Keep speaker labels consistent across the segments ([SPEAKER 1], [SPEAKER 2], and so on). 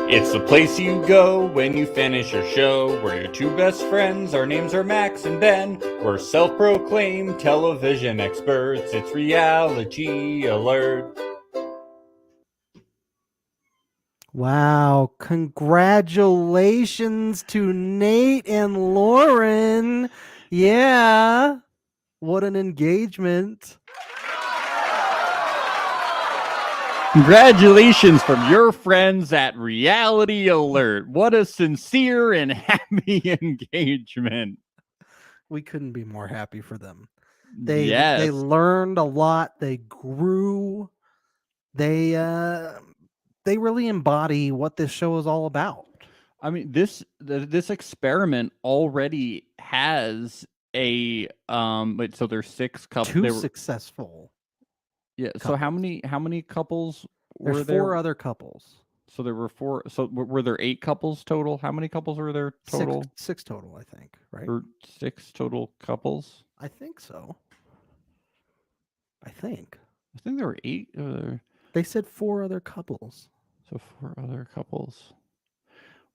[SPEAKER 1] It's the place you go when you finish your show. We're your two best friends. Our names are Max and Ben. We're self-proclaimed television experts. It's Reality Alert.
[SPEAKER 2] Wow, congratulations to Nate and Lauren. Yeah, what an engagement.
[SPEAKER 1] Congratulations from your friends at Reality Alert. What a sincere and happy engagement.
[SPEAKER 2] We couldn't be more happy for them. They
[SPEAKER 1] Yes.
[SPEAKER 2] learned a lot, they grew. They really embody what this show is all about.
[SPEAKER 1] I mean, this experiment already has a wait, so there's 6 couples.
[SPEAKER 2] Two successful.
[SPEAKER 1] Yeah.
[SPEAKER 2] Couples.
[SPEAKER 1] So how many couples were
[SPEAKER 2] There's
[SPEAKER 1] there?
[SPEAKER 2] 4 other couples.
[SPEAKER 1] So there were 4. So were there 8 couples total? How many couples were there total?
[SPEAKER 2] 6 total, I think. Right?
[SPEAKER 1] Or 6 total couples?
[SPEAKER 2] I think so. I think
[SPEAKER 1] there were 8.
[SPEAKER 2] They said 4 other couples.
[SPEAKER 1] So 4 other couples.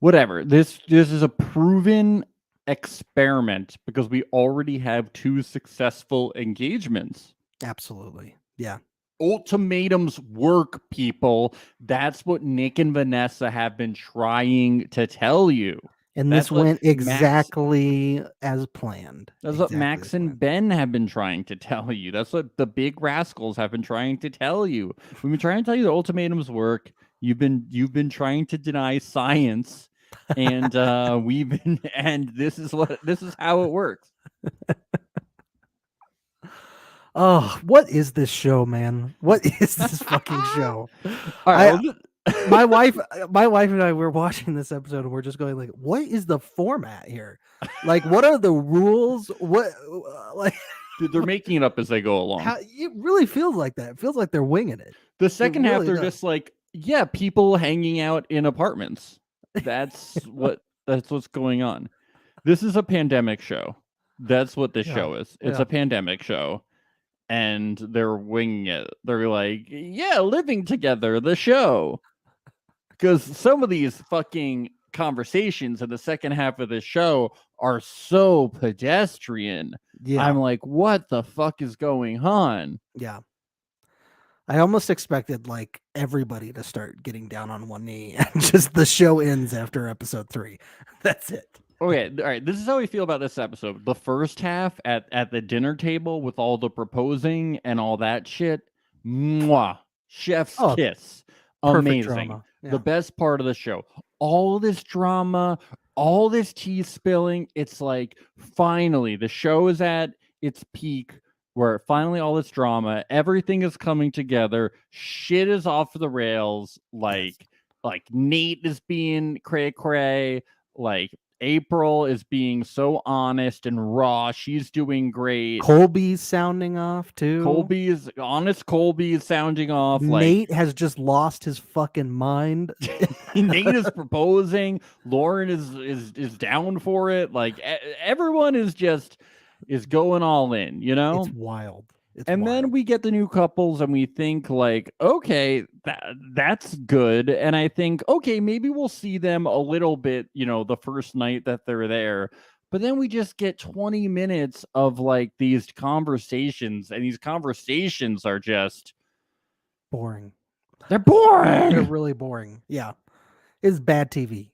[SPEAKER 1] Whatever. This is a proven experiment because we already have 2 successful engagements.
[SPEAKER 2] Absolutely. Yeah.
[SPEAKER 1] Ultimatums work, people. That's what Nick and Vanessa have been trying to tell you.
[SPEAKER 2] And this went exactly as planned.
[SPEAKER 1] That's what Max and Ben have been trying to tell you. That's what the big rascals have been trying to tell you. We've been trying to tell you the ultimatums work. You've been trying to deny science, and and this is how it works.
[SPEAKER 2] Oh, what is this show, man? What is this fucking show?
[SPEAKER 1] All right,
[SPEAKER 2] my wife and I were watching this episode and we're just going like, what is the format here? Like, what are the rules? What like
[SPEAKER 1] Dude, they're making it up as they go along.
[SPEAKER 2] It really feels like that. It feels like they're winging it.
[SPEAKER 1] The second half, they're just like, yeah, people hanging out in apartments. That's what's going on. This is a pandemic show. That's what this show is. It's a pandemic show. And they're winging it. They're like, yeah, living together, the show. Because some of these fucking conversations in the second half of the show are so pedestrian. Yeah. I'm like, what the fuck is going on?
[SPEAKER 2] Yeah. I almost expected like everybody to start getting down on one knee and just the show ends after episode 3. That's it.
[SPEAKER 1] Okay, all right. This is how we feel about this episode. The first half at the dinner table with all the proposing and all that shit. Mwah. Chef's kiss. Amazing. Yeah. The best part of the show. All this drama, all this tea spilling. It's like finally the show is at its peak where finally all this drama, everything is coming together. Shit is off the rails. Like Nate is being cray-cray. Like April is being so honest and raw. She's doing great.
[SPEAKER 2] Colby's sounding off too.
[SPEAKER 1] Colby is sounding off.
[SPEAKER 2] Nate has just lost his fucking mind.
[SPEAKER 1] Nate is proposing. Lauren is down for it. Like everyone is going all in, you know?
[SPEAKER 2] It's wild.
[SPEAKER 1] Then we get the new couples and we think like, okay, that's good. And I think, okay, maybe we'll see them a little bit, you know, the first night that they're there. But then we just get 20 minutes of like these conversations, and these conversations are just
[SPEAKER 2] boring.
[SPEAKER 1] They're boring.
[SPEAKER 2] They're really boring. Yeah. It's bad TV.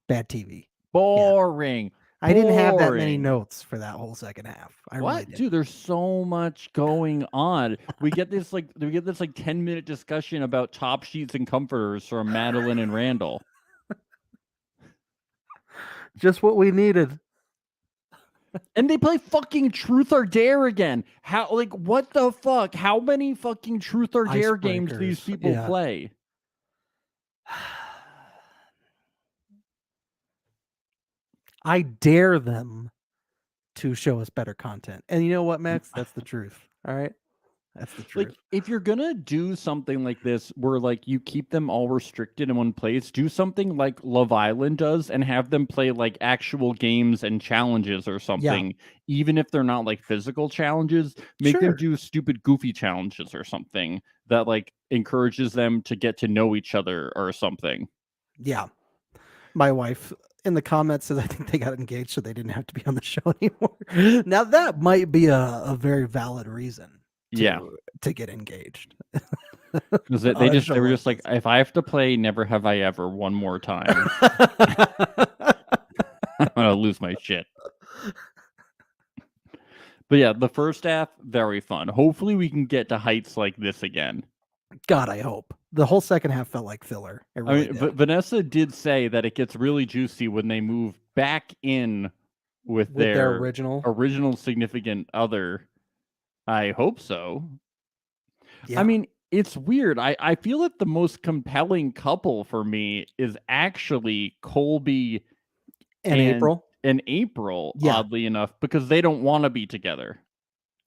[SPEAKER 2] Bad TV.
[SPEAKER 1] Boring.
[SPEAKER 2] Yeah. I didn't have that many notes for that whole second half. Really didn't.
[SPEAKER 1] Dude, there's so much going on. We get this like 10-minute discussion about top sheets and comforters from Madelaine and Randall.
[SPEAKER 2] Just what we needed.
[SPEAKER 1] And they play fucking Truth or Dare again. How, like, what the fuck? How many fucking Truth or Dare games do these people play?
[SPEAKER 2] I dare them to show us better content. And you know what, Max? That's the truth. All right? That's the truth.
[SPEAKER 1] Like, if you're gonna do something like this where like you keep them all restricted in one place, do something like Love Island does and have them play like actual games and challenges or something. Even if they're not like physical challenges, make them do stupid goofy challenges or something that like encourages them to get to know each other or something.
[SPEAKER 2] Yeah. My wife in the comments says I think they got engaged so they didn't have to be on the show anymore. Now that might be a very valid reason
[SPEAKER 1] Yeah.
[SPEAKER 2] to get engaged.
[SPEAKER 1] Because
[SPEAKER 2] On a
[SPEAKER 1] they
[SPEAKER 2] show
[SPEAKER 1] were
[SPEAKER 2] like
[SPEAKER 1] just like,
[SPEAKER 2] this.
[SPEAKER 1] if I have to play Never Have I Ever one more time, I'm gonna lose my shit. But yeah, the first half, very fun. Hopefully we can get to heights like this again.
[SPEAKER 2] God, I hope. The whole second half felt like filler. It
[SPEAKER 1] I
[SPEAKER 2] really
[SPEAKER 1] mean,
[SPEAKER 2] did.
[SPEAKER 1] Vanessa did say that it gets really juicy when they move back in with
[SPEAKER 2] their
[SPEAKER 1] their
[SPEAKER 2] original
[SPEAKER 1] significant other. I hope so. I
[SPEAKER 2] Yeah.
[SPEAKER 1] mean, it's weird. I feel that the most compelling couple for me is actually Colby
[SPEAKER 2] And
[SPEAKER 1] and
[SPEAKER 2] April.
[SPEAKER 1] April,
[SPEAKER 2] Yeah.
[SPEAKER 1] oddly enough, because they don't want to be together.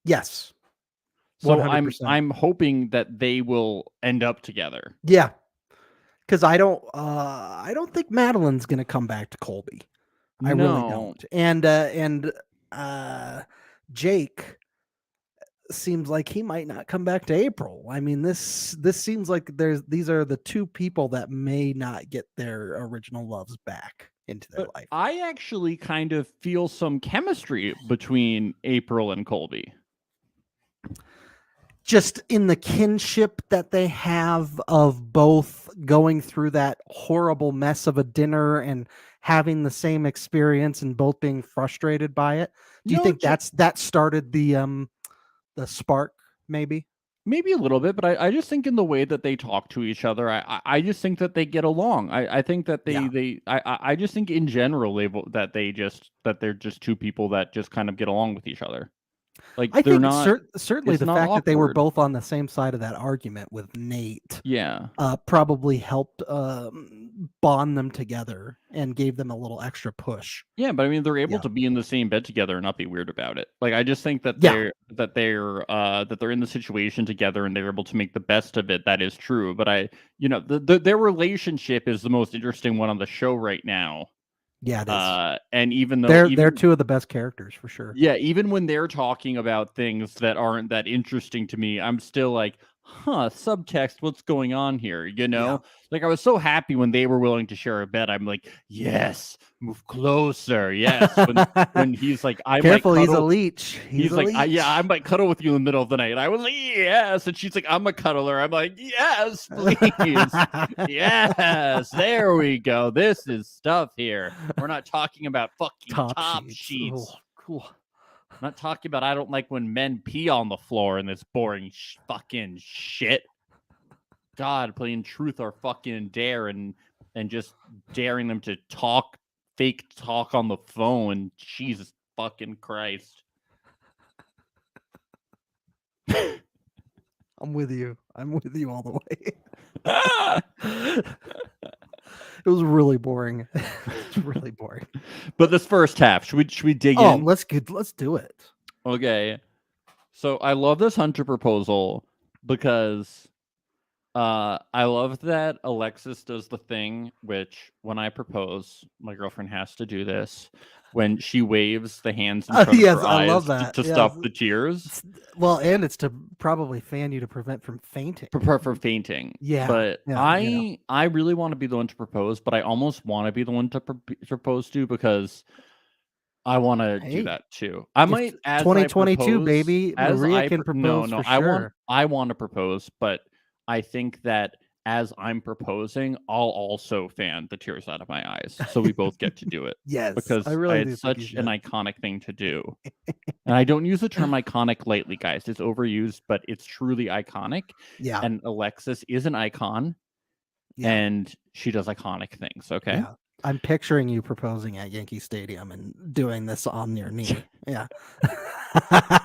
[SPEAKER 2] Yes.
[SPEAKER 1] So
[SPEAKER 2] 100%.
[SPEAKER 1] I'm hoping that they will end up together.
[SPEAKER 2] Yeah. Because I don't think Madelaine's gonna come back to Colby. I really
[SPEAKER 1] No.
[SPEAKER 2] don't. And Jake seems like he might not come back to April. I mean, this seems like these are the two people that may not get their original loves back into their
[SPEAKER 1] But
[SPEAKER 2] life.
[SPEAKER 1] I actually kind of feel some chemistry between April and Colby.
[SPEAKER 2] Just in the kinship that they have of both going through that horrible mess of a dinner and having the same experience and both being frustrated by it. Do you
[SPEAKER 1] No,
[SPEAKER 2] think that started the spark maybe?
[SPEAKER 1] maybe a little bit, but I just think in the way that they talk to each other, I just think that they get along. I think that
[SPEAKER 2] Yeah.
[SPEAKER 1] I just think in general that they're just two people that just kind of get along with each other. Like
[SPEAKER 2] I
[SPEAKER 1] they're
[SPEAKER 2] think
[SPEAKER 1] not.
[SPEAKER 2] certainly
[SPEAKER 1] It's
[SPEAKER 2] the
[SPEAKER 1] not
[SPEAKER 2] fact that they were
[SPEAKER 1] awkward.
[SPEAKER 2] both on the same side of that argument with Nate
[SPEAKER 1] Yeah.
[SPEAKER 2] probably helped bond them together and gave them a little extra push.
[SPEAKER 1] Yeah, but I mean, they're able
[SPEAKER 2] Yeah.
[SPEAKER 1] to be in the same bed together and not be weird about it. Like, I just think that
[SPEAKER 2] Yeah.
[SPEAKER 1] they're in the situation together and they're able to make the best of it. That is true. But their relationship is the most interesting one on the show right now.
[SPEAKER 2] Yeah, it is.
[SPEAKER 1] And
[SPEAKER 2] They're two of the best characters for sure.
[SPEAKER 1] yeah, even when they're talking about things that aren't that interesting to me, I'm still like, huh, subtext, what's going on here?
[SPEAKER 2] Yeah.
[SPEAKER 1] Like I was so happy when they were willing to share a bed. I'm like, yes, move closer. Yes. When he's like, I might
[SPEAKER 2] Careful, he's a
[SPEAKER 1] cuddle.
[SPEAKER 2] leech. He's
[SPEAKER 1] He's
[SPEAKER 2] a
[SPEAKER 1] like,
[SPEAKER 2] leech.
[SPEAKER 1] yeah, I might cuddle with you in the middle of the night. I was like, yes. And she's like, I'm a cuddler. I'm like, yes, please. Yes. There we go. This is stuff here. We're not talking about fucking top sheets.
[SPEAKER 2] Oh, cool.
[SPEAKER 1] I'm not talking about I don't like when men pee on the floor and this boring fucking shit. God, playing truth or fucking dare and just daring them to fake talk on the phone. Jesus fucking Christ.
[SPEAKER 2] I'm with you. I'm with you all the way. It was really boring. It's really boring.
[SPEAKER 1] But this first half, should we dig in?
[SPEAKER 2] Let's do it.
[SPEAKER 1] Okay. So I love this Hunter proposal because I love that Alexis does the thing which when I propose, my girlfriend has to do this when she waves the hands in front of
[SPEAKER 2] Yes,
[SPEAKER 1] her
[SPEAKER 2] I love
[SPEAKER 1] eyes
[SPEAKER 2] that.
[SPEAKER 1] to
[SPEAKER 2] Yes.
[SPEAKER 1] stop the tears.
[SPEAKER 2] Well, and it's to probably fan you to prevent from fainting.
[SPEAKER 1] Prepare for fainting.
[SPEAKER 2] Yeah.
[SPEAKER 1] But
[SPEAKER 2] Yeah,
[SPEAKER 1] I really want to be the one to propose, but I almost want to be the one to propose to because I want to do that too. I might as
[SPEAKER 2] 2022, baby.
[SPEAKER 1] as
[SPEAKER 2] Maria
[SPEAKER 1] I
[SPEAKER 2] can propose
[SPEAKER 1] no,
[SPEAKER 2] for sure.
[SPEAKER 1] I want to propose, but I think that as I'm proposing, I'll also fan the tears out of my eyes, so we both get to do it.
[SPEAKER 2] Yes, I
[SPEAKER 1] Because
[SPEAKER 2] really do
[SPEAKER 1] it's
[SPEAKER 2] think you
[SPEAKER 1] such an
[SPEAKER 2] should.
[SPEAKER 1] iconic thing to do. And I don't use the term iconic lightly, guys. It's overused, but it's truly iconic.
[SPEAKER 2] Yeah.
[SPEAKER 1] And Alexis is an icon,
[SPEAKER 2] Yeah.
[SPEAKER 1] and she does iconic things. Okay.
[SPEAKER 2] Yeah. I'm picturing you proposing at Yankee Stadium and doing this on your knee. Yeah.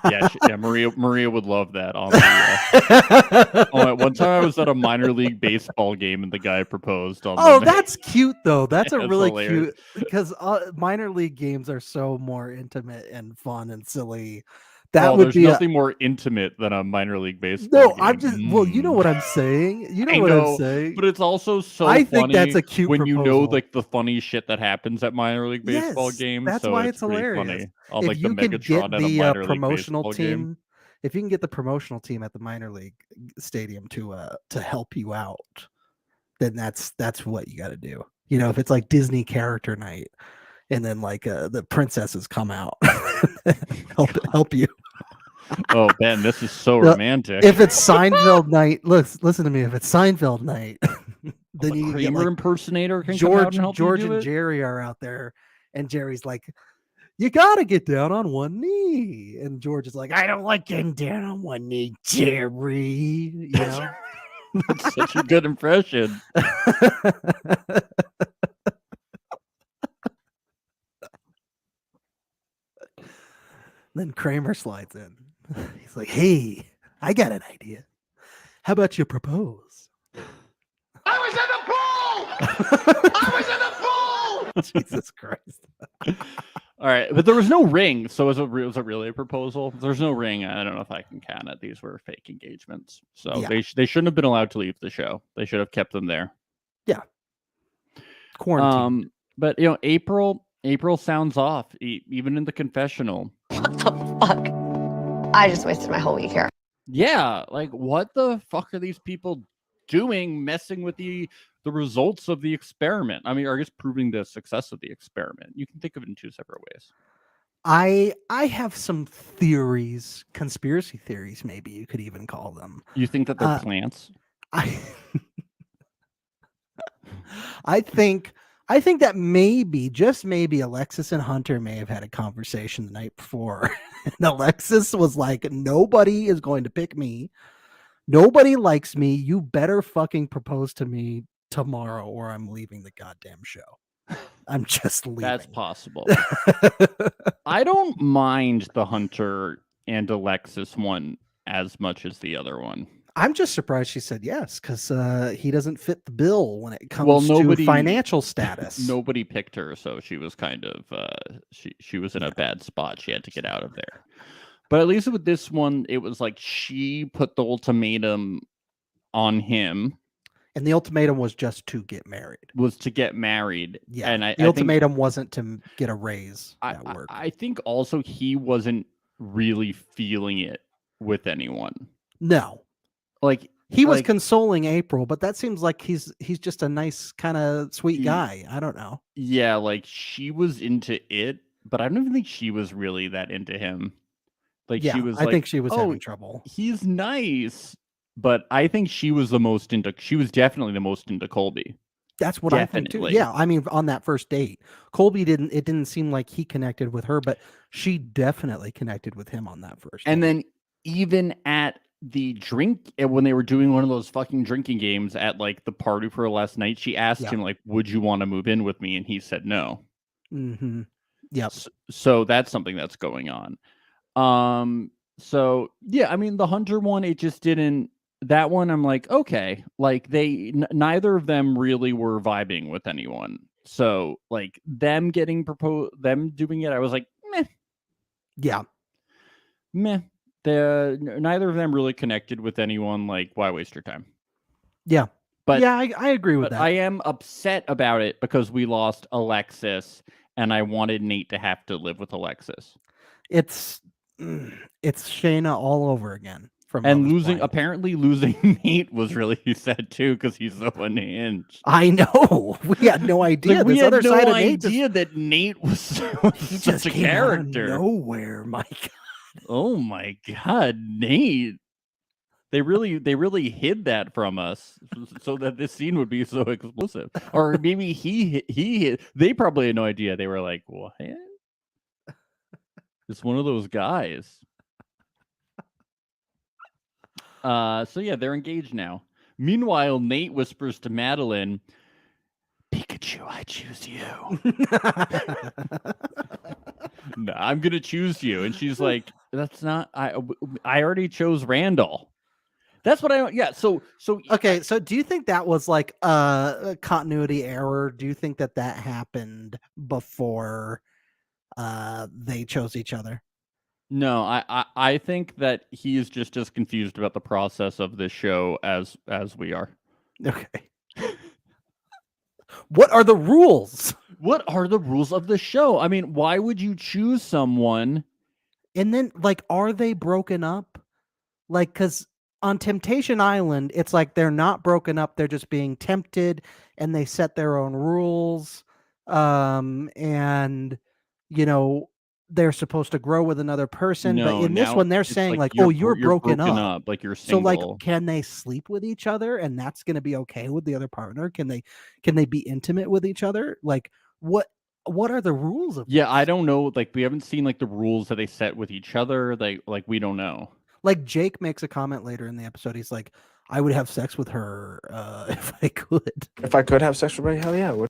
[SPEAKER 1] Yeah, Maria would love that on the. One time I was at a minor league baseball game and the guy proposed on.
[SPEAKER 2] Oh, that's cute though. That's a really
[SPEAKER 1] hilarious.
[SPEAKER 2] cute because minor league games are so more intimate and fun and silly.
[SPEAKER 1] There's nothing more intimate than a minor league baseball game.
[SPEAKER 2] I'm just well, you know what I'm saying. You know
[SPEAKER 1] I
[SPEAKER 2] what
[SPEAKER 1] know,
[SPEAKER 2] I'm saying.
[SPEAKER 1] but it's also so
[SPEAKER 2] I
[SPEAKER 1] funny
[SPEAKER 2] think that's a cute
[SPEAKER 1] when
[SPEAKER 2] proposal.
[SPEAKER 1] you know like the funny shit that happens at minor league baseball games.
[SPEAKER 2] That's
[SPEAKER 1] so
[SPEAKER 2] why
[SPEAKER 1] it's
[SPEAKER 2] it's
[SPEAKER 1] pretty
[SPEAKER 2] hilarious.
[SPEAKER 1] funny. On
[SPEAKER 2] If
[SPEAKER 1] like the
[SPEAKER 2] you can
[SPEAKER 1] Megatron
[SPEAKER 2] get
[SPEAKER 1] at a
[SPEAKER 2] the
[SPEAKER 1] minor league
[SPEAKER 2] promotional
[SPEAKER 1] baseball
[SPEAKER 2] team,
[SPEAKER 1] game.
[SPEAKER 2] if you can get the promotional team at the minor league stadium to help you out, then that's what you got to do. if it's like Disney character night, and then like the princesses come out, help you.
[SPEAKER 1] Oh, Ben, this is so romantic.
[SPEAKER 2] If it's Seinfeld night, listen to me. If it's Seinfeld night, then
[SPEAKER 1] a
[SPEAKER 2] you
[SPEAKER 1] Kramer
[SPEAKER 2] get like
[SPEAKER 1] impersonator can come out and help
[SPEAKER 2] George
[SPEAKER 1] you do
[SPEAKER 2] and
[SPEAKER 1] it.
[SPEAKER 2] Jerry are out there, and Jerry's like, "You gotta get down on one knee," and George is like, "I don't like getting down on one knee, Jerry."
[SPEAKER 1] That's such a good impression.
[SPEAKER 2] Then Kramer slides in. He's like, "Hey, I got an idea. How about you propose?"
[SPEAKER 3] I was in the pool! I was in the pool!
[SPEAKER 2] Jesus Christ.
[SPEAKER 1] All right, but there was no ring, so was it really a proposal? There's no ring. I don't know if I can count it. These were fake engagements, so
[SPEAKER 2] Yeah.
[SPEAKER 1] they shouldn't have been allowed to leave the show. They should have kept them there.
[SPEAKER 2] Yeah. Quarantine.
[SPEAKER 1] But April sounds off, even in the confessional.
[SPEAKER 4] What the fuck? I just wasted my whole week here.
[SPEAKER 1] Yeah, like what the fuck are these people doing, messing with the results of the experiment? I mean, or I guess proving the success of the experiment. You can think of it in two separate ways.
[SPEAKER 2] I have some theories, conspiracy theories, maybe you could even call them.
[SPEAKER 1] You think that they're plants?
[SPEAKER 2] I think that maybe, just maybe, Alexis and Hunter may have had a conversation the night before. And Alexis was like, "Nobody is going to pick me. Nobody likes me. You better fucking propose to me tomorrow or I'm leaving the goddamn show. I'm just leaving."
[SPEAKER 1] That's possible. I don't mind the Hunter and Alexis one as much as the other one.
[SPEAKER 2] I'm just surprised she said yes, because he doesn't fit the bill when it comes to financial status.
[SPEAKER 1] Nobody picked her, so she was kind of she was in a bad spot. She had to get out of there. But at least with this one, it was like she put the ultimatum on him.
[SPEAKER 2] And the ultimatum was just to get married.
[SPEAKER 1] Yeah. And
[SPEAKER 2] the ultimatum wasn't to get a raise at work.
[SPEAKER 1] I think also he wasn't really feeling it with anyone.
[SPEAKER 2] No.
[SPEAKER 1] Like
[SPEAKER 2] he was consoling April, but that seems like he's just a nice kind of sweet guy. I don't know.
[SPEAKER 1] Yeah, like she was into it, but I don't even think she was really that into him. Like she was
[SPEAKER 2] I think she was having trouble.
[SPEAKER 1] He's nice, but I think she was definitely the most into Colby.
[SPEAKER 2] That's what I think too. Yeah, I mean, on that first date, Colby didn't seem like he connected with her, but she definitely connected with him on that first date.
[SPEAKER 1] And then even at the drink, when they were doing one of those fucking drinking games at like the party for last night, she asked him like, "Would you want to move in with me?" And he said no.
[SPEAKER 2] Mm-hmm. Yep.
[SPEAKER 1] So that's something that's going on. So yeah, I mean, the Hunter one, it just didn't. That one, I'm like, okay, like neither of them really were vibing with anyone. So like them doing it, I was like, meh.
[SPEAKER 2] Yeah.
[SPEAKER 1] Meh. Neither of them really connected with anyone. Like, why waste your time?
[SPEAKER 2] Yeah.
[SPEAKER 1] But
[SPEAKER 2] yeah, I agree with that.
[SPEAKER 1] I am upset about it because we lost Alexis, and I wanted Nate to have to live with Alexis.
[SPEAKER 2] It's Shayna all over again.
[SPEAKER 1] Apparently losing Nate was really sad too, because he's so unhinged.
[SPEAKER 2] I know. We had no idea.
[SPEAKER 1] We had no idea that Nate was such a character.
[SPEAKER 2] Out of nowhere, my God.
[SPEAKER 1] Oh my God, Nate. They really hid that from us so that this scene would be so explosive. Or maybe they probably had no idea. They were like, "What? It's one of those guys." So yeah, they're engaged now. Meanwhile, Nate whispers to Madelaine, "Pikachu, I choose you." No, I'm gonna choose you. And she's like, "That's not. I already chose Randall." That's what I don't. Yeah. So
[SPEAKER 2] okay. So do you think that was like a continuity error? Do you think that happened before they chose each other?
[SPEAKER 1] No, I think that he is just as confused about the process of this show as we are.
[SPEAKER 2] Okay. What are the rules?
[SPEAKER 1] What are the rules of the show? I mean, why would you choose someone?
[SPEAKER 2] And then, like, are they broken up? Like, because on Temptation Island, it's like they're not broken up, they're just being tempted and they set their own rules. And they're supposed to grow with another person, but
[SPEAKER 1] No,
[SPEAKER 2] in this
[SPEAKER 1] now
[SPEAKER 2] one they're
[SPEAKER 1] it's
[SPEAKER 2] saying
[SPEAKER 1] like
[SPEAKER 2] like, "Oh, you're broken up."
[SPEAKER 1] up, like you're
[SPEAKER 2] So like,
[SPEAKER 1] single.
[SPEAKER 2] can they sleep with each other and that's going to be okay with the other partner? Can they be intimate with each other? Like what are the rules of
[SPEAKER 1] Yeah, I
[SPEAKER 2] this?
[SPEAKER 1] don't know. Like we haven't seen like the rules that they set with each other. Like we don't know.
[SPEAKER 2] Like Jake makes a comment later in the episode. He's like, "I would have sex with her if I could."
[SPEAKER 5] If I could have sex with her, hell yeah, I would.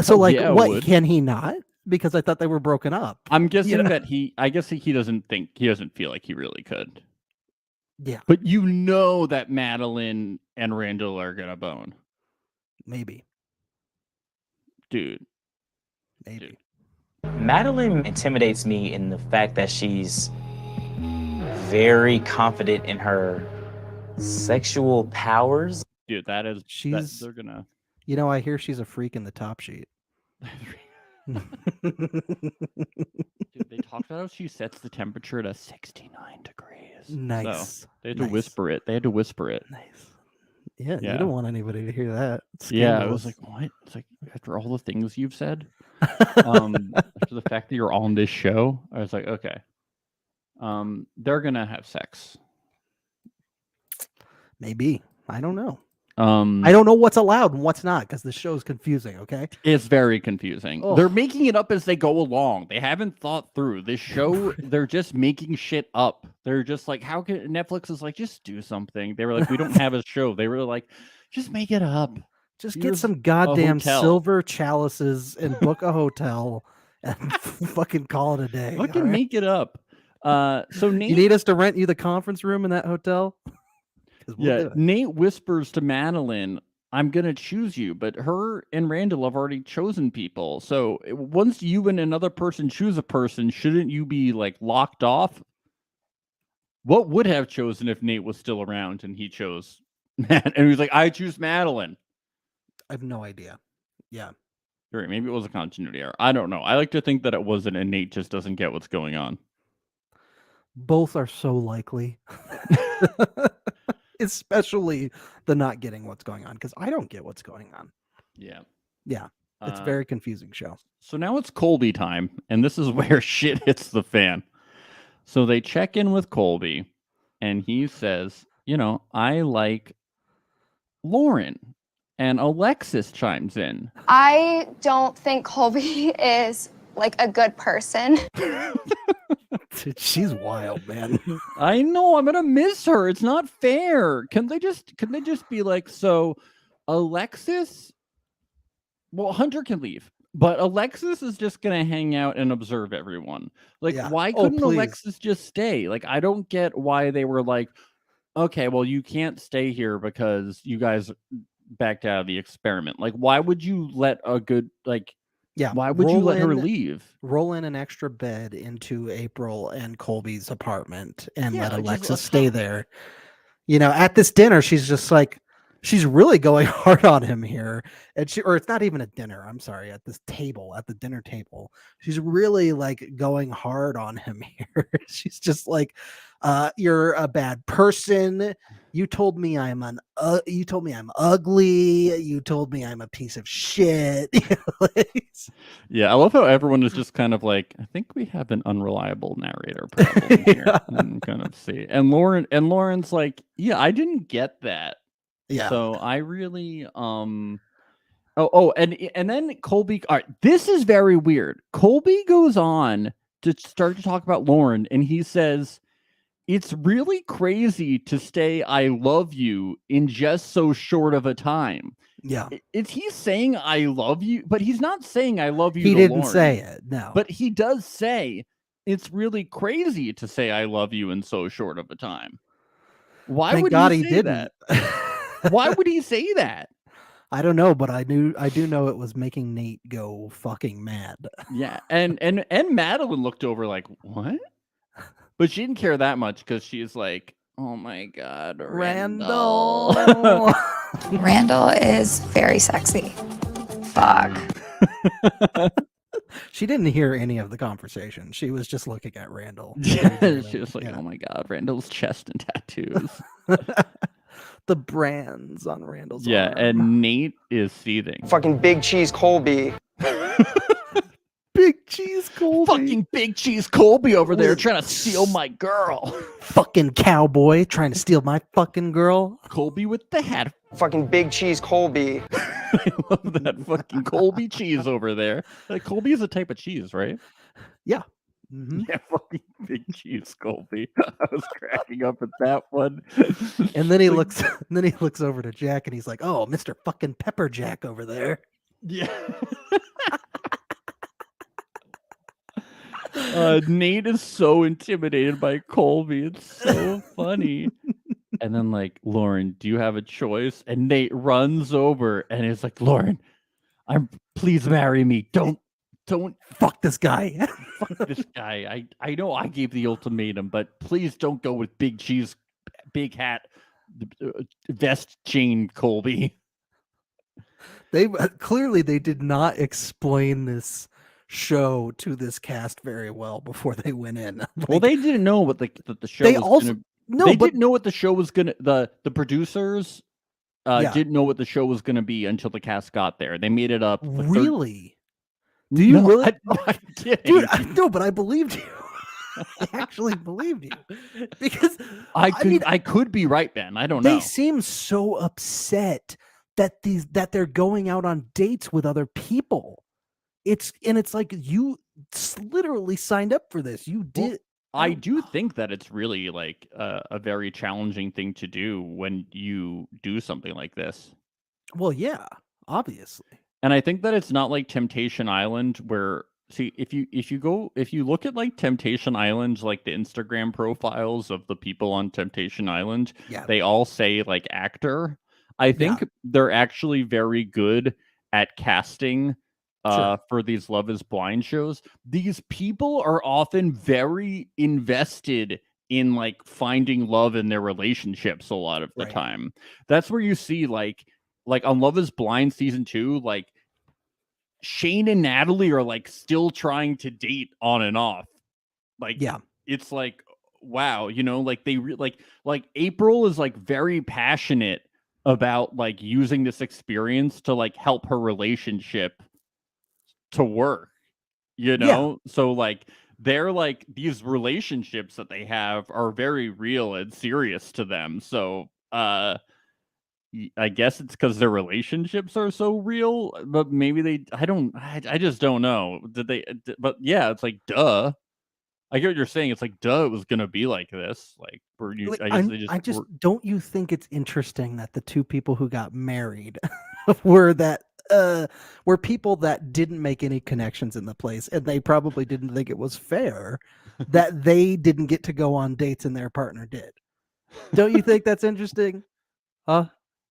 [SPEAKER 2] So like,
[SPEAKER 1] yeah,
[SPEAKER 2] what
[SPEAKER 1] would.
[SPEAKER 2] can he not? Because I thought they were broken up.
[SPEAKER 1] I'm guessing that I guess he doesn't feel like he really could.
[SPEAKER 2] Yeah.
[SPEAKER 1] But you know that Madelaine and Randall are gonna bone.
[SPEAKER 2] Maybe.
[SPEAKER 1] Dude.
[SPEAKER 2] Maybe.
[SPEAKER 6] Madelaine intimidates me in the fact that she's very confident in her sexual powers.
[SPEAKER 1] Dude, that is they're gonna
[SPEAKER 2] I hear she's a freak in the top sheet.
[SPEAKER 1] Dude, they talked about how she sets the temperature to 69 degrees.
[SPEAKER 2] Nice.
[SPEAKER 1] So they had to whisper it.
[SPEAKER 2] Nice. Yeah, you don't want anybody to hear that.
[SPEAKER 1] Yeah, I was like, what? It's like after all the things you've said, after the fact that you're on this show, I was like, okay, they're gonna have sex.
[SPEAKER 2] Maybe. I don't know. I don't know what's allowed and what's not because the show's confusing. Okay,
[SPEAKER 1] it's very confusing.
[SPEAKER 2] Ugh.
[SPEAKER 1] They're making it up as they go along. They haven't thought through this show. They're just making shit up. They're just like, how can Netflix is like, just do something. They were like, we don't have a show. They were like, just make it up.
[SPEAKER 2] Just get some goddamn silver chalices and book a hotel and fucking call it a day.
[SPEAKER 1] Fucking make it up. So Nate,
[SPEAKER 2] you need us to rent you the conference room in that hotel?
[SPEAKER 1] Nate whispers to Madelaine, I'm gonna choose you, but her and Randall have already chosen people. So once you and another person choose a person, shouldn't you be like locked off? What would have chosen if Nate was still around and he chose Matt? And he was like, I choose Madelaine.
[SPEAKER 2] I have no idea. Yeah.
[SPEAKER 1] Right, maybe it was a continuity error. I don't know. I like to think that it wasn't, and Nate just doesn't get what's going on.
[SPEAKER 2] Both are so likely. Especially the not getting what's going on, because I don't get what's going on.
[SPEAKER 1] Yeah.
[SPEAKER 2] It's a very confusing show.
[SPEAKER 1] So now it's Colby time, and this is where shit hits the fan. So they check in with Colby, and he says, I like Lauren. And Alexis chimes in.
[SPEAKER 4] I don't think Colby is like a good person.
[SPEAKER 2] She's wild, man.
[SPEAKER 1] I know, I'm gonna miss her. It's not fair. Can they just be like, so Alexis? Well, Hunter can leave, but Alexis is just gonna hang out and observe everyone. Like, why couldn't Alexis just stay? Like, I don't get why they were like, okay, well, you can't stay here because you guys backed out of the experiment. Like, why would you let a good why would you let her leave?
[SPEAKER 2] Roll in an extra bed into April and Colby's apartment and let Alexis stay there. At this dinner, she's just like, she's really going hard on him here. And or it's not even a dinner. I'm sorry. At this table, at the dinner table, she's really like going hard on him here. She's just like, you're a bad person. You told me I'm ugly. You told me I'm a piece of shit.
[SPEAKER 1] Yeah, I love how everyone is just kind of like, I think we have an unreliable narrator problem here. And kind of see. And Lauren's like, yeah, I didn't get that.
[SPEAKER 2] Yeah.
[SPEAKER 1] So I really and then Colby, all right, this is very weird. Colby goes on to start to talk about Lauren, and he says, it's really crazy to stay I love you in just so short of a time.
[SPEAKER 2] Yeah.
[SPEAKER 1] Is he saying I love you? But he's not saying I love you.
[SPEAKER 2] He didn't
[SPEAKER 1] Lauren.
[SPEAKER 2] say it, no.
[SPEAKER 1] But he does say it's really crazy to say I love you in so short of a time. Why
[SPEAKER 2] Thank
[SPEAKER 1] would
[SPEAKER 2] God
[SPEAKER 1] he
[SPEAKER 2] he
[SPEAKER 1] say
[SPEAKER 2] didn't.
[SPEAKER 1] that? Why would he say that?
[SPEAKER 2] I don't know, but I do know it was making Nate go fucking mad.
[SPEAKER 1] Yeah, and Madelaine looked over like, what? But she didn't care that much because she's like, oh my God, Randall.
[SPEAKER 4] Randall is very sexy. Fuck.
[SPEAKER 2] She didn't hear any of the conversation. She was just looking at Randall.
[SPEAKER 1] She was like, "Oh my god, Randall's chest and tattoos."
[SPEAKER 2] The brands on Randall's
[SPEAKER 1] Yeah,
[SPEAKER 2] arm.
[SPEAKER 1] and Nate is seething.
[SPEAKER 5] Fucking big cheese Colby.
[SPEAKER 2] Big cheese Colby.
[SPEAKER 1] Fucking big cheese Colby over there trying to steal my girl.
[SPEAKER 2] Fucking cowboy trying to steal my fucking girl.
[SPEAKER 1] Colby with the hat.
[SPEAKER 5] Fucking big cheese Colby.
[SPEAKER 1] I love that fucking Colby cheese over there. Like, Colby is a type of cheese, right?
[SPEAKER 2] Yeah. Mm-hmm.
[SPEAKER 1] Yeah, fucking big cheese Colby. I was cracking up at that one.
[SPEAKER 2] And then he looks over to Jack and he's like, "Oh, Mr. fucking Pepper Jack over there."
[SPEAKER 1] Yeah. Nate is so intimidated by Colby. It's so funny. And then, like, "Lauren, do you have a choice?" And Nate runs over and is like, "Lauren, please marry me. Don't
[SPEAKER 2] Fuck this guy.
[SPEAKER 1] fuck this guy. I know I gave the ultimatum, but please don't go with big cheese, big hat, vest chain Colby."
[SPEAKER 2] They clearly did not explain this show to this cast very well before they went in.
[SPEAKER 1] Well, they didn't know what the show
[SPEAKER 2] they
[SPEAKER 1] was
[SPEAKER 2] also
[SPEAKER 1] gonna,
[SPEAKER 2] no,
[SPEAKER 1] they
[SPEAKER 2] but
[SPEAKER 1] didn't know what the show was gonna. The producers
[SPEAKER 2] Yeah.
[SPEAKER 1] didn't know what the show was gonna be until the cast got there. They made it up.
[SPEAKER 2] really. Do you really?
[SPEAKER 1] I'm kidding.
[SPEAKER 2] Dude, no, but I believed you. I actually believed you because
[SPEAKER 1] I could be right, Ben. I don't know.
[SPEAKER 2] they seem so upset that they're going out on dates with other people. It's like you literally signed up for this. You did.
[SPEAKER 1] I do think that it's really like a very challenging thing to do when you do something like this.
[SPEAKER 2] Well, yeah, obviously.
[SPEAKER 1] And I think that it's not like Temptation Island where, see, if you look at like Temptation Island, like the Instagram profiles of the people on Temptation Island,
[SPEAKER 2] Yeah.
[SPEAKER 1] they all say like actor. I think they're actually very good at casting for these Love is Blind shows. These people are often very invested in like finding love in their relationships a lot of the time. That's where you see like on Love is Blind season 2, like Shane and Natalie are like still trying to date on and off. Like, it's like, wow, you know, like they like April is like very passionate about like using this experience to like help her relationship to work, you know? So like they're like these relationships that they have are very real and serious to them. So I guess it's because their relationships are so real, but maybe I just don't know. But yeah, it's like, duh. I get what you're saying. It's like, duh, it was going to be like this. Like,
[SPEAKER 2] Don't you think it's interesting that the two people who got married were people that didn't make any connections in the place, and they probably didn't think it was fair that they didn't get to go on dates and their partner did. Don't you think that's interesting? Huh?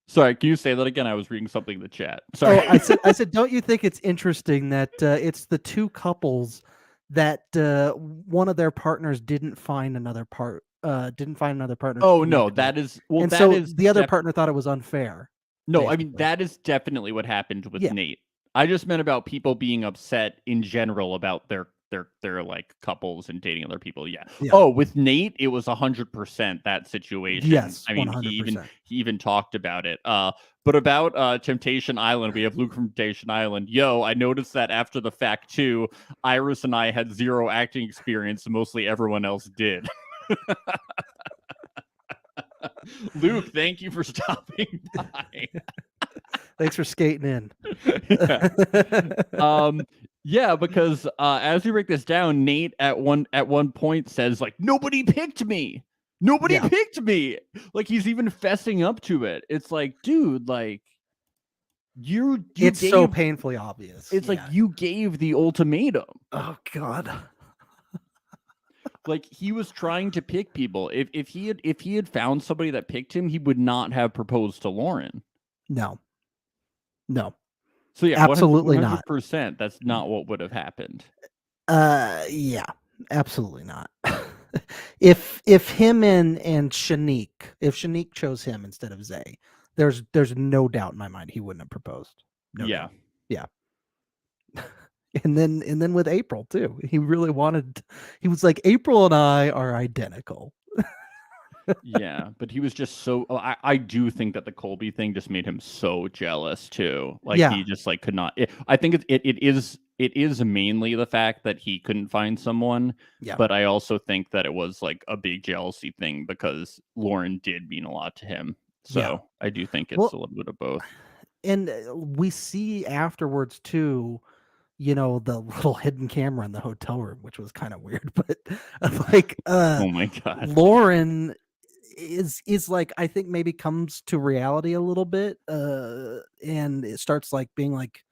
[SPEAKER 1] Sorry, can you say that again? I was reading something in the chat. Sorry.
[SPEAKER 2] Oh, I said, don't you think it's interesting that it's the two couples that one of their partners didn't find another partner?
[SPEAKER 1] Oh no, that is
[SPEAKER 2] the other partner thought it was unfair.
[SPEAKER 1] No, basically. I mean that is definitely what happened with Nate. I just meant about people being upset in general about their like couples and dating other people. Yeah. Oh, with Nate, it was 100% that situation.
[SPEAKER 2] Yes,
[SPEAKER 1] I mean 100%. he even talked about it. But about Temptation Island, we have Luke from Temptation Island. Yo, I noticed that after the fact too, Iris and I had zero acting experience. Mostly everyone else did. Luke, thank you for stopping by.
[SPEAKER 2] Thanks for skating in.
[SPEAKER 1] Yeah, because as we break this down, Nate at one point says like, "Nobody picked me. Nobody picked me." Like he's even fessing up to it. It's like, dude, like
[SPEAKER 2] it's so painfully obvious.
[SPEAKER 1] It's like you gave the ultimatum.
[SPEAKER 2] Oh God.
[SPEAKER 1] Like he was trying to pick people. If he had found somebody that picked him, he would not have proposed to Lauren.
[SPEAKER 2] No.
[SPEAKER 1] So yeah,
[SPEAKER 2] absolutely
[SPEAKER 1] 100%,
[SPEAKER 2] not.
[SPEAKER 1] That's not what would have happened.
[SPEAKER 2] Yeah, absolutely not. If him and Shanique, if Shanique chose him instead of Zay, there's no doubt in my mind he wouldn't have proposed. No doubt. Yeah. And then with April too. He really wanted. He was like, April and I are identical.
[SPEAKER 1] Yeah, but he was just so. I do think that the Colby thing just made him so jealous too. Like
[SPEAKER 2] Yeah.
[SPEAKER 1] he just like could not. I think it is mainly the fact that he couldn't find someone.
[SPEAKER 2] Yeah.
[SPEAKER 1] But I also think that it was like a big jealousy thing because Lauren did mean a lot to him. So
[SPEAKER 2] Yeah.
[SPEAKER 1] I do think it's
[SPEAKER 2] Well,
[SPEAKER 1] a little bit of both.
[SPEAKER 2] And we see afterwards too, the little hidden camera in the hotel room, which was kind of weird, but like
[SPEAKER 1] Oh my god.
[SPEAKER 2] Lauren is like, I think maybe comes to reality a little bit, and it starts like being like,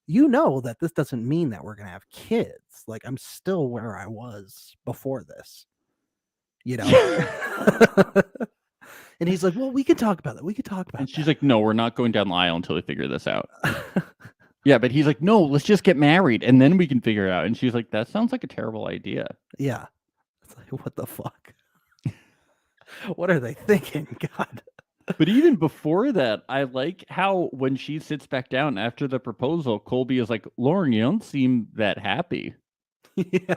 [SPEAKER 2] that this doesn't mean that we're gonna have kids. Like, I'm still where I was before this. And he's like, well, we can talk about that. We can talk about
[SPEAKER 1] And she's
[SPEAKER 2] that.
[SPEAKER 1] like, no, we're not going down the aisle until we figure this out. Yeah, but he's like, no, let's just get married and then we can figure it out. And she's like, that sounds like a terrible idea.
[SPEAKER 2] Yeah. It's like, what the fuck? What are they thinking? God.
[SPEAKER 1] But even before that, I like how when she sits back down after the proposal, Colby is like, Lauren, you don't seem that happy.
[SPEAKER 2] Yeah.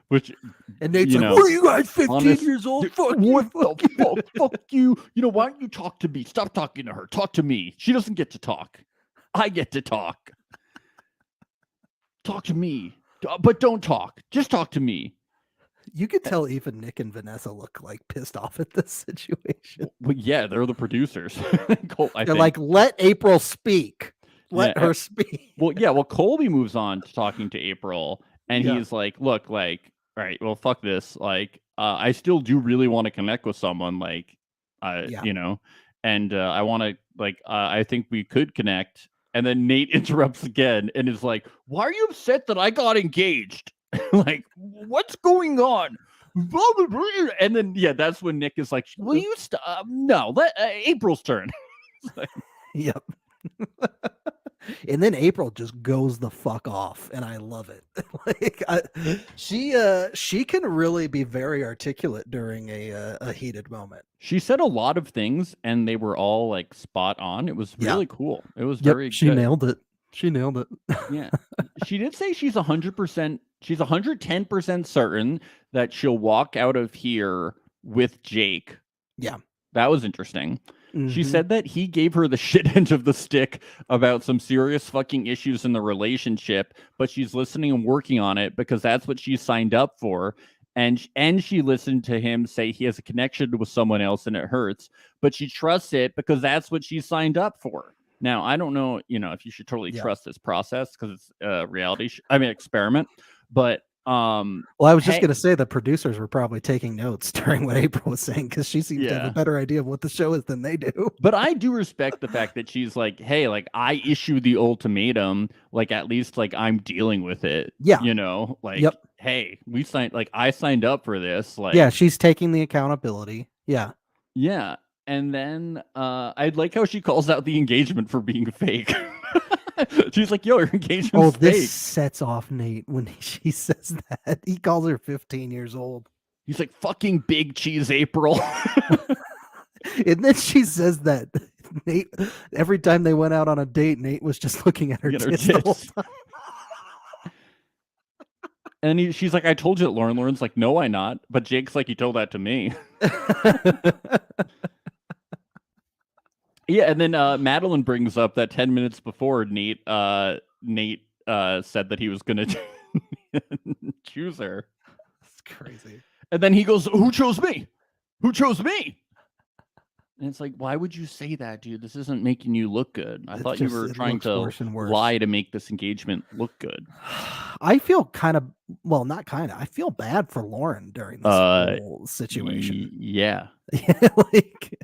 [SPEAKER 1] Which,
[SPEAKER 2] and Nate's like, what are you guys, 15 years old?
[SPEAKER 1] Fuck what you, the fuck? Fuck you. Why don't you talk to me? Stop talking to her. Talk to me. She doesn't get to talk. I get to talk. Talk to me. But don't talk. Just talk to me.
[SPEAKER 2] You could tell even Nick and Vanessa look like pissed off at this situation.
[SPEAKER 1] Well, yeah, they're the producers.
[SPEAKER 2] They're like, let April speak. Let her speak.
[SPEAKER 1] Well, Colby moves on to talking to April, and he's like, look, like, all right, well, fuck this. Like, I still do really want to connect with someone, like, and I want to, like, I think we could connect. And then Nate interrupts again and is like, why are you upset that I got engaged? Like, what's going on? And then, that's when Nick is like, will you stop? No, let April's turn.
[SPEAKER 2] Yep. And then April just goes the fuck off, and I love it. Like, she can really be very articulate during a heated moment.
[SPEAKER 1] She said a lot of things, and they were all like spot on. It was really cool. It was very
[SPEAKER 2] she
[SPEAKER 1] good.
[SPEAKER 2] nailed it. She nailed it.
[SPEAKER 1] Yeah, she did say she's 100%. She's 110% certain that she'll walk out of here with Jake.
[SPEAKER 2] Yeah,
[SPEAKER 1] that was interesting.
[SPEAKER 2] Mm-hmm.
[SPEAKER 1] She said that he gave her the shit end of the stick about some serious fucking issues in the relationship, but she's listening and working on it because that's what she signed up for. And she listened to him say he has a connection with someone else and it hurts, but she trusts it because that's what she signed up for. Now, I don't know, if you should totally trust this process because it's a reality experiment, but
[SPEAKER 2] well, I was just going to say the producers were probably taking notes during what April was saying because she seems to have a better idea of what the show is than they do.
[SPEAKER 1] But I do respect the fact that she's like, hey, like, I issue the ultimatum, like, at least, like, I'm dealing with it.
[SPEAKER 2] Yeah.
[SPEAKER 1] Like, hey, I signed up for this. Like,
[SPEAKER 2] yeah, she's taking the accountability. Yeah.
[SPEAKER 1] Yeah. And then I'd like how she calls out the engagement for being fake. She's like, yo, your engagement's
[SPEAKER 2] this
[SPEAKER 1] fake.
[SPEAKER 2] Sets off Nate when she says that. He calls her 15 years old.
[SPEAKER 1] He's like, fucking big cheese April.
[SPEAKER 2] And then she says that Nate, every time they went out on a date, Nate was just looking at her tits the whole time.
[SPEAKER 1] And she's like, I told you that, Lauren. Lauren's like, no, I not. But Jake's like, you told that to me. Yeah, and then Madelaine brings up that 10 minutes before Nate said that he was going to choose her.
[SPEAKER 2] That's crazy.
[SPEAKER 1] And then he goes, who chose me? Who chose me? And it's like, why would you say that, dude? This isn't making you look good. I thought you were trying to lie to make this engagement look good.
[SPEAKER 2] I feel I feel bad for Lauren during this whole situation.
[SPEAKER 1] Yeah.
[SPEAKER 2] Like,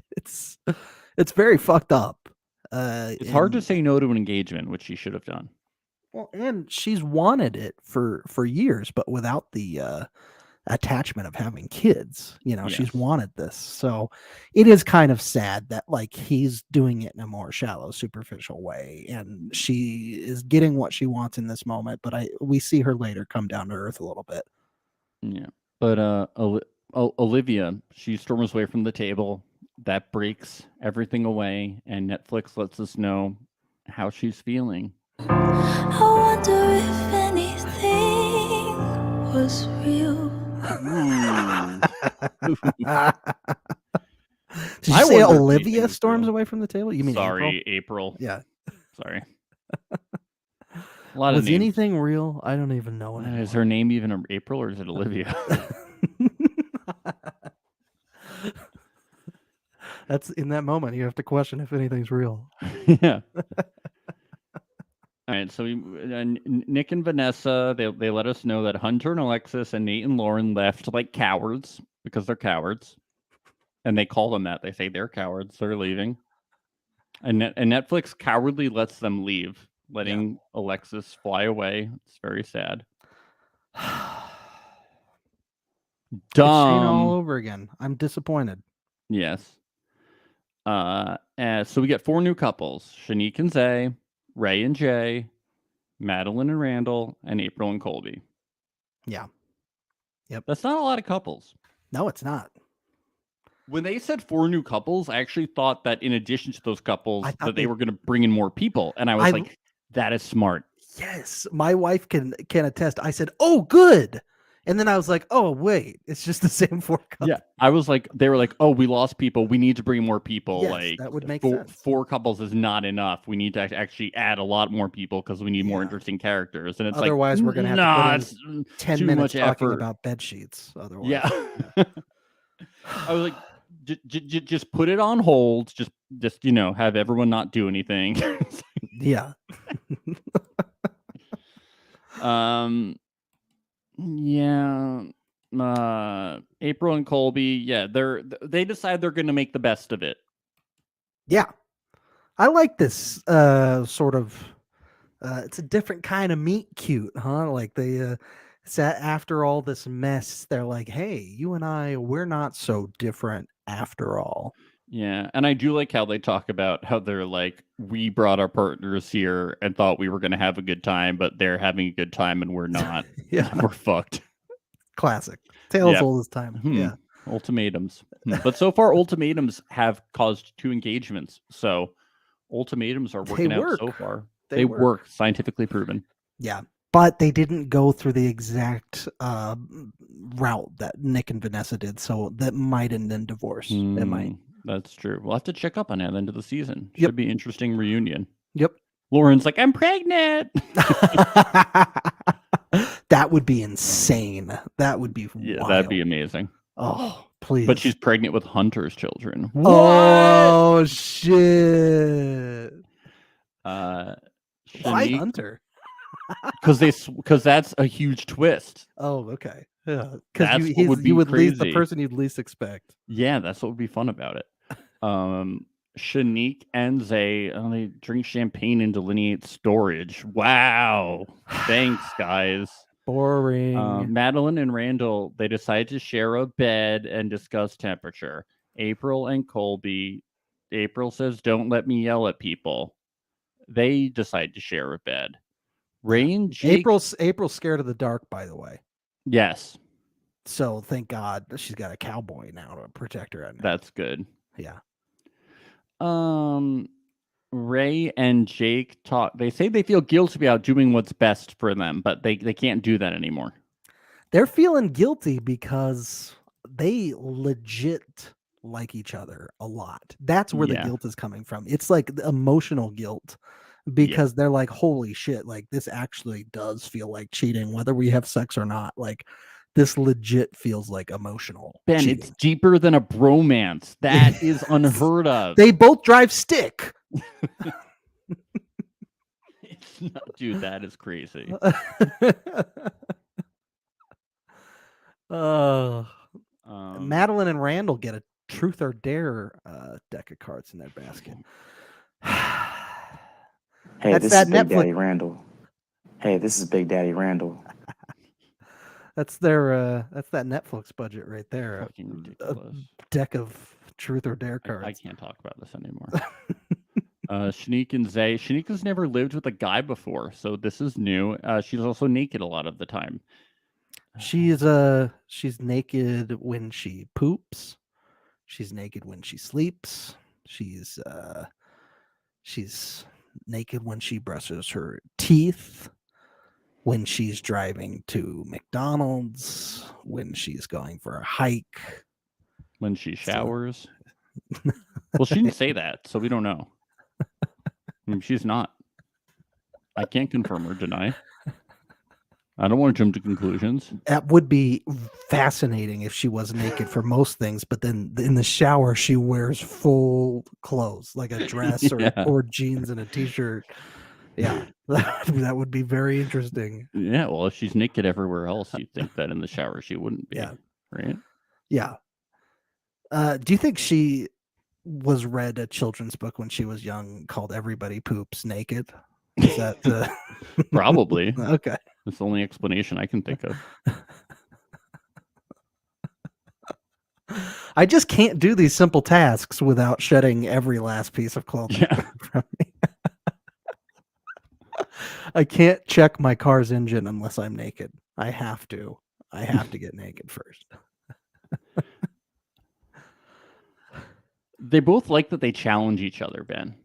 [SPEAKER 2] it's very fucked up.
[SPEAKER 1] It's hard to say no to an engagement, which she should have done.
[SPEAKER 2] Well, and she's wanted it for years, but without the attachment of having kids. She's wanted this. So it is kind of sad that, like, he's doing it in a more shallow, superficial way, and she is getting what she wants in this moment, but we see her later come down to earth a little bit.
[SPEAKER 1] Yeah. But Olivia, she storms away from the table. That breaks everything away, and Netflix lets us know how she's feeling.
[SPEAKER 7] I wonder if anything was real.
[SPEAKER 2] Did you
[SPEAKER 1] I
[SPEAKER 2] say
[SPEAKER 1] wonder if
[SPEAKER 2] Olivia
[SPEAKER 1] anything was
[SPEAKER 2] storms
[SPEAKER 1] real.
[SPEAKER 2] away from the table? You mean
[SPEAKER 1] Sorry, April?
[SPEAKER 2] Yeah.
[SPEAKER 1] Sorry. A lot
[SPEAKER 2] Was
[SPEAKER 1] of names.
[SPEAKER 2] anything real? I don't even know anymore.
[SPEAKER 1] Is her name even April or is it Olivia?
[SPEAKER 2] That's in that moment you have to question if anything's real.
[SPEAKER 1] Yeah. All right, so Nick and Vanessa, they let us know that Hunter and Alexis and Nate and Lauren left like cowards because they're cowards, and they call them that. They say they're cowards. They're leaving, and Netflix cowardly lets them leave, letting Alexis fly away. It's very sad.
[SPEAKER 2] It's Shane all
[SPEAKER 1] Dumb.
[SPEAKER 2] over again. I'm disappointed.
[SPEAKER 1] Yes. So we get 4 new couples: Shanique and Zay, Ray and Jay, Madelaine and Randall, and April and Colby.
[SPEAKER 2] Yeah. Yep.
[SPEAKER 1] That's not a lot of couples.
[SPEAKER 2] No, it's not.
[SPEAKER 1] When they said 4 new couples, I actually thought that in addition to those couples, that they were going to bring in more people. And I was like, that is smart.
[SPEAKER 2] Yes. My wife can attest. I said, oh, good. And then I was like, oh, wait, it's just the same 4 couples.
[SPEAKER 1] Yeah. I was like, they were like, oh, we lost people. We need to bring more people.
[SPEAKER 2] Yes,
[SPEAKER 1] like
[SPEAKER 2] that would make sense.
[SPEAKER 1] 4 couples is not enough. We need to actually add a lot more people because we need more interesting characters. And it's
[SPEAKER 2] otherwise we're going to have to put in 10 minutes talking about bed sheets. Otherwise.
[SPEAKER 1] Yeah. I was like, just put it on hold. Just have everyone not do anything.
[SPEAKER 2] Yeah.
[SPEAKER 1] Yeah. April and Colby, they decide they're going to make the best of it.
[SPEAKER 2] Yeah. I like this sort of it's a different kind of meet cute, huh? Like they sat after all this mess, they're like, hey, you and I, we're not so different after all.
[SPEAKER 1] Yeah, and I do like how they talk about how they're like, we brought our partners here and thought we were going to have a good time, but they're having a good time and we're not.
[SPEAKER 2] Yeah.
[SPEAKER 1] We're fucked.
[SPEAKER 2] Classic. Tales all this time. Yeah.
[SPEAKER 1] Ultimatums. But so far, ultimatums have caused 2 engagements. So ultimatums are working out so far. They work. Scientifically proven.
[SPEAKER 2] Yeah. But they didn't go through the exact route that Nick and Vanessa did. So that might end in divorce. It might.
[SPEAKER 1] That's true. We'll have to check up on it at the end of the season. Should be an interesting reunion.
[SPEAKER 2] Yep.
[SPEAKER 1] Lauren's like, I'm pregnant.
[SPEAKER 2] That would be insane. That would be wild.
[SPEAKER 1] That'd be amazing.
[SPEAKER 2] Oh, please.
[SPEAKER 1] But she's pregnant with Hunter's children.
[SPEAKER 2] What? Oh, shit.
[SPEAKER 1] Why
[SPEAKER 2] Hunter?
[SPEAKER 1] Because that's a huge twist.
[SPEAKER 2] Oh, okay. Yeah, because
[SPEAKER 1] you would
[SPEAKER 2] least the person you'd least expect.
[SPEAKER 1] Yeah, that's what would be fun about it. Shanique and Zay, they drink champagne and delineate storage. Wow. Thanks, guys.
[SPEAKER 2] Boring.
[SPEAKER 1] Madelaine and Randall, they decide to share a bed and discuss temperature. April and Colby, April says, don't let me yell at people. They decide to share a bed. Ray and Jake.
[SPEAKER 2] April's scared of the dark, by the way.
[SPEAKER 1] Yes.
[SPEAKER 2] So thank God she's got a cowboy now to protect her.
[SPEAKER 1] That's good.
[SPEAKER 2] Yeah.
[SPEAKER 1] Ray and Jake talk. They say they feel guilty about doing what's best for them, but they can't do that anymore.
[SPEAKER 2] They're feeling guilty because they legit like each other a lot. That's where the guilt is coming from. It's like the emotional guilt. Because they're like, holy shit, like this actually does feel like cheating, whether we have sex or not. Like this legit feels like emotional.
[SPEAKER 1] Ben,
[SPEAKER 2] cheating.
[SPEAKER 1] It's deeper than a bromance. That is unheard of.
[SPEAKER 2] They both drive stick.
[SPEAKER 1] Dude, that is crazy.
[SPEAKER 2] Madelaine and Randall get a truth or dare deck of cards in their basket.
[SPEAKER 6] Hey, this is Big Daddy Randall. Hey, this is Big Daddy Randall.
[SPEAKER 2] That's their that's that Netflix budget right there.
[SPEAKER 1] Fucking ridiculous.
[SPEAKER 2] A deck of truth or dare cards.
[SPEAKER 1] I can't talk about this anymore. Shanique and Zay. Shanique has never lived with a guy before, so this is new. She's also naked a lot of the time.
[SPEAKER 2] She's naked when she poops. She's naked when she sleeps. She's naked when she brushes her teeth, when she's driving to McDonald's, when she's going for a hike,
[SPEAKER 1] when she showers. Well, she didn't say that, so we don't know. I mean, she's not. I can't confirm or deny. I don't want to jump to conclusions.
[SPEAKER 2] That would be fascinating if she was naked for most things, but then in the shower she wears full clothes, like a dress or jeans and a t-shirt. Yeah, that would be very interesting.
[SPEAKER 1] Yeah, well, if she's naked everywhere else, you'd think that in the shower she wouldn't be.
[SPEAKER 2] Yeah.
[SPEAKER 1] Right?
[SPEAKER 2] Yeah. Do you think she was read a children's book when she was young called Everybody Poops Naked? Is that
[SPEAKER 1] probably?
[SPEAKER 2] Okay.
[SPEAKER 1] That's the only explanation I can think of.
[SPEAKER 2] I just can't do these simple tasks without shedding every last piece of clothing from me. I can't check my car's engine unless I'm naked. I have to get naked first.
[SPEAKER 1] They both like that they challenge each other, Ben.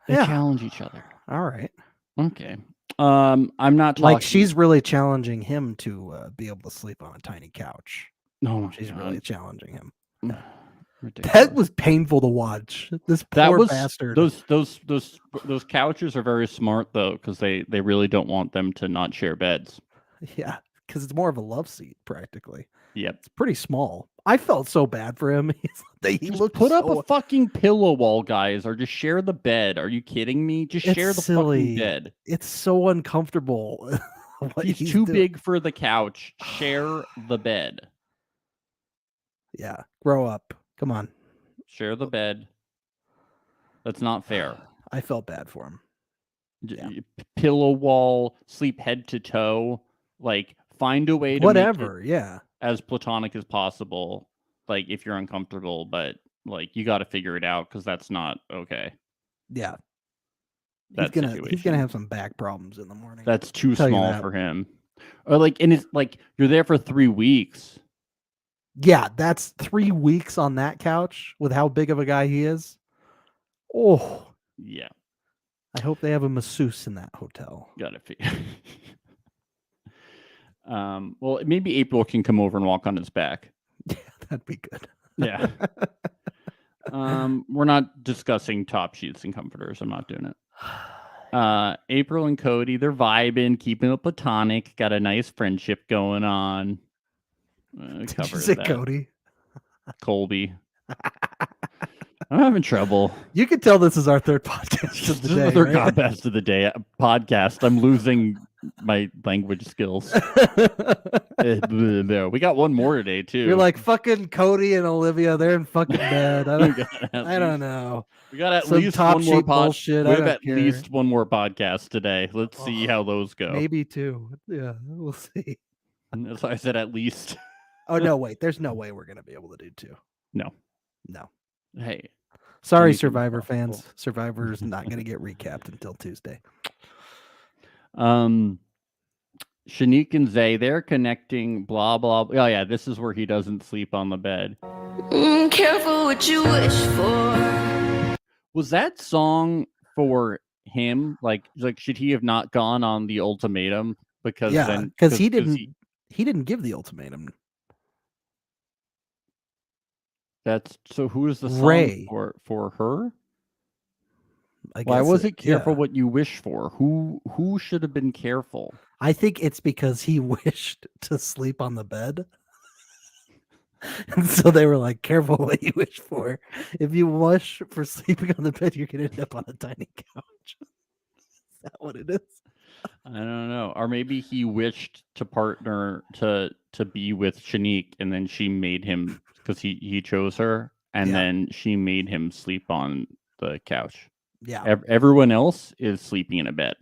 [SPEAKER 1] They challenge each other.
[SPEAKER 2] All right.
[SPEAKER 1] Okay. I'm not talking...
[SPEAKER 2] like she's really challenging him to be able to sleep on a tiny couch.
[SPEAKER 1] No,
[SPEAKER 2] she's really challenging him.
[SPEAKER 1] Ridiculous.
[SPEAKER 2] That was painful to watch. This poor bastard.
[SPEAKER 1] Those couches are very smart though, because they really don't want them to not share beds.
[SPEAKER 2] Yeah, because it's more of a love seat practically.
[SPEAKER 1] Yep,
[SPEAKER 2] it's pretty small. I felt so bad for him. He looked
[SPEAKER 1] put up a fucking pillow wall, guys, or just share the bed. Are you kidding me? Just share the fucking bed.
[SPEAKER 2] It's so uncomfortable.
[SPEAKER 1] He's too big for the couch. Share the bed.
[SPEAKER 2] Yeah, grow up. Come on.
[SPEAKER 1] Share the bed. That's not fair.
[SPEAKER 2] I felt bad for him.
[SPEAKER 1] Yeah. Pillow wall, sleep head to toe. Like, find a way to
[SPEAKER 2] whatever,
[SPEAKER 1] make it as platonic as possible. Like, if you're uncomfortable, but like you got to figure it out because that's not okay.
[SPEAKER 2] Yeah, he's gonna have some back problems in the morning.
[SPEAKER 1] That's too small for him. Or like, and it's like you're there for 3 weeks.
[SPEAKER 2] Yeah, that's 3 weeks on that couch with how big of a guy he is. Oh,
[SPEAKER 1] yeah.
[SPEAKER 2] I hope they have a masseuse in that hotel.
[SPEAKER 1] Gotta figure. Well, maybe April can come over and walk on his back.
[SPEAKER 2] Yeah, that'd be good.
[SPEAKER 1] Yeah. We're not discussing top sheets and comforters. I'm not doing it. April and Cody, they're vibing, keeping it platonic. Got a nice friendship going on.
[SPEAKER 2] Did you say Cody?
[SPEAKER 1] Colby. I'm having trouble.
[SPEAKER 2] You can tell this is our third podcast of the day.
[SPEAKER 1] Third best of the day podcast. I'm losing my language skills. We got one more today too.
[SPEAKER 2] You're like fucking Cody and Olivia. They're in fucking bed. I don't know.
[SPEAKER 1] We got at least
[SPEAKER 2] top
[SPEAKER 1] one more
[SPEAKER 2] bullshit.
[SPEAKER 1] We have at least one more podcast today. Let's see how those go.
[SPEAKER 2] Maybe two. Yeah, we'll see.
[SPEAKER 1] That's why I said at least.
[SPEAKER 2] Oh no, wait. There's no way we're gonna be able to do two.
[SPEAKER 1] No.
[SPEAKER 2] Hey. Sorry, Survivor fans. Survivor's not going to get recapped until Tuesday.
[SPEAKER 1] Shanique and Zay, they're connecting, blah, blah, blah. Oh, yeah, this is where he doesn't sleep on the bed.
[SPEAKER 7] Careful what you wish for.
[SPEAKER 1] Was that song for him? Like, should he have not gone on the ultimatum? Because
[SPEAKER 2] he didn't give the ultimatum.
[SPEAKER 1] So who is the song
[SPEAKER 2] Ray
[SPEAKER 1] for her?
[SPEAKER 2] Why
[SPEAKER 1] was it careful what you wish for? Who should have been careful?
[SPEAKER 2] I think it's because he wished to sleep on the bed. And so they were like, careful what you wish for. If you wish for sleeping on the bed, you're gonna end up on a tiny couch. Is that what it is?
[SPEAKER 1] I don't know. Or maybe he wished to partner to be with Shanique, and then she made him, because he chose her, and then she made him sleep on the couch.
[SPEAKER 2] Yeah.
[SPEAKER 1] Everyone else is sleeping in a bed,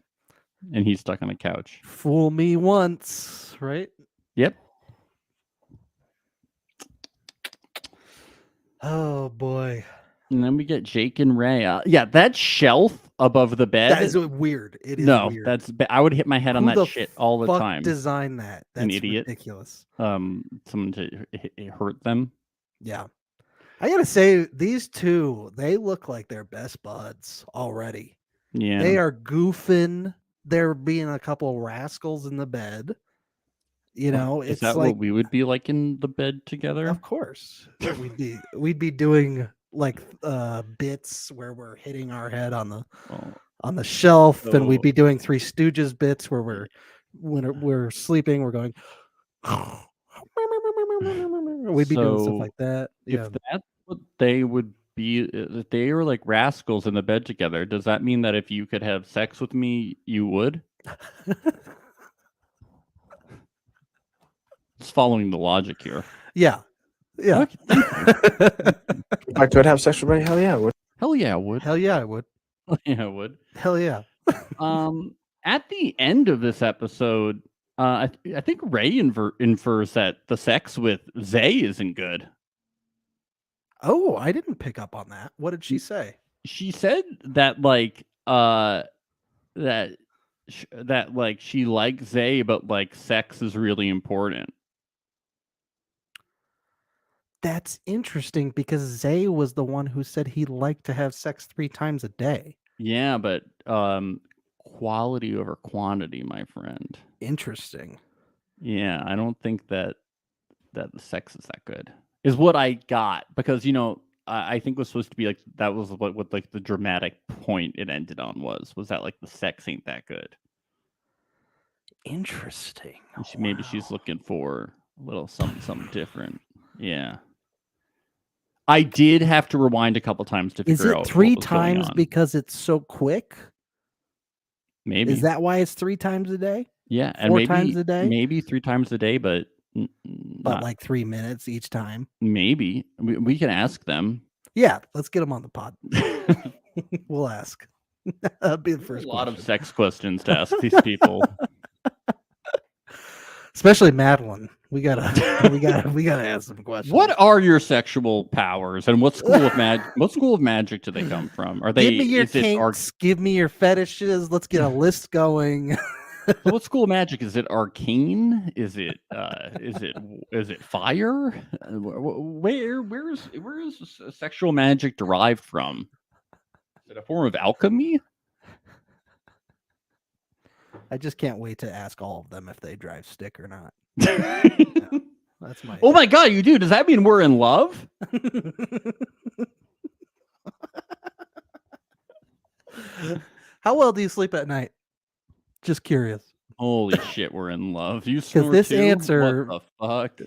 [SPEAKER 1] and he's stuck on a couch.
[SPEAKER 2] Fool me once, right?
[SPEAKER 1] Yep.
[SPEAKER 2] Oh boy.
[SPEAKER 1] And then we get Jake and Ray. That shelf above the bed.
[SPEAKER 2] That is weird. It is weird.
[SPEAKER 1] I would hit my head on that shit all the
[SPEAKER 2] fuck
[SPEAKER 1] time.
[SPEAKER 2] Design that. That's
[SPEAKER 1] an idiot.
[SPEAKER 2] Ridiculous.
[SPEAKER 1] Someone to hurt them.
[SPEAKER 2] Yeah. I gotta say, these two, they look like they're best buds already.
[SPEAKER 1] Yeah.
[SPEAKER 2] They are goofing. There being a couple rascals in the bed. You know,
[SPEAKER 1] Is
[SPEAKER 2] it's
[SPEAKER 1] that
[SPEAKER 2] like,
[SPEAKER 1] what we would be like in the bed together?
[SPEAKER 2] of course, we'd be doing like bits where we're hitting our head on the shelf, and we'd be doing Three Stooges bits where when we're sleeping, we're going. We'd be doing stuff like that. Yeah.
[SPEAKER 1] If that's what they would be, if they were like rascals in the bed together, does that mean that if you could have sex with me, you would? It's following the logic here.
[SPEAKER 2] Yeah. Yeah.
[SPEAKER 1] Okay, thank you.
[SPEAKER 8] If I could have sex with anybody, hell yeah, I would.
[SPEAKER 1] Hell yeah, I would.
[SPEAKER 2] Hell yeah, I would.
[SPEAKER 1] Yeah, I would.
[SPEAKER 2] Hell yeah.
[SPEAKER 1] At the end of this episode, I think Ray infers that the sex with Zay isn't good.
[SPEAKER 2] Oh, I didn't pick up on that. What did she say?
[SPEAKER 1] She said that like that like she likes Zay, but like sex is really important.
[SPEAKER 2] That's interesting because Zay was the one who said he liked to have sex 3 times a day.
[SPEAKER 1] Yeah, but quality over quantity, my friend.
[SPEAKER 2] Interesting.
[SPEAKER 1] Yeah, I don't think that the sex is that good. Is what I got, because I think it was supposed to be like that was what like the dramatic point it ended on was that like the sex ain't that good.
[SPEAKER 2] Interesting.
[SPEAKER 1] Maybe she's looking for a little something different. Yeah. I did have to rewind a couple times to figure out.
[SPEAKER 2] Is it 3
[SPEAKER 1] what was going
[SPEAKER 2] times
[SPEAKER 1] on.
[SPEAKER 2] because it's so quick?
[SPEAKER 1] Maybe.
[SPEAKER 2] Is that why it's 3 times a day?
[SPEAKER 1] Yeah,
[SPEAKER 2] 4
[SPEAKER 1] and maybe
[SPEAKER 2] times a day?
[SPEAKER 1] Maybe 3 times a day, but
[SPEAKER 2] But like 3 minutes each time.
[SPEAKER 1] Maybe we can ask them.
[SPEAKER 2] Yeah, let's get them on the pod. We'll ask. That'd be the first.
[SPEAKER 1] A lot of sex questions to ask these people.
[SPEAKER 2] Especially Madelaine. We gotta ask some questions.
[SPEAKER 1] What are your sexual powers, and what school of magic do they come from? Are they?
[SPEAKER 2] Give me your kinks. Give me your fetishes. Let's get a list going.
[SPEAKER 1] So what school of magic is it? Arcane? Is it fire? Where is sexual magic derived from? Is it a form of alchemy?
[SPEAKER 2] I just can't wait to ask all of them if they drive stick or not. That's my.
[SPEAKER 1] Oh my god, you do! Does that mean we're in love?
[SPEAKER 2] How well do you sleep at night? Just curious.
[SPEAKER 1] Holy shit, we're in love. You snore
[SPEAKER 2] this
[SPEAKER 1] too?
[SPEAKER 2] answer.
[SPEAKER 1] What the fuck?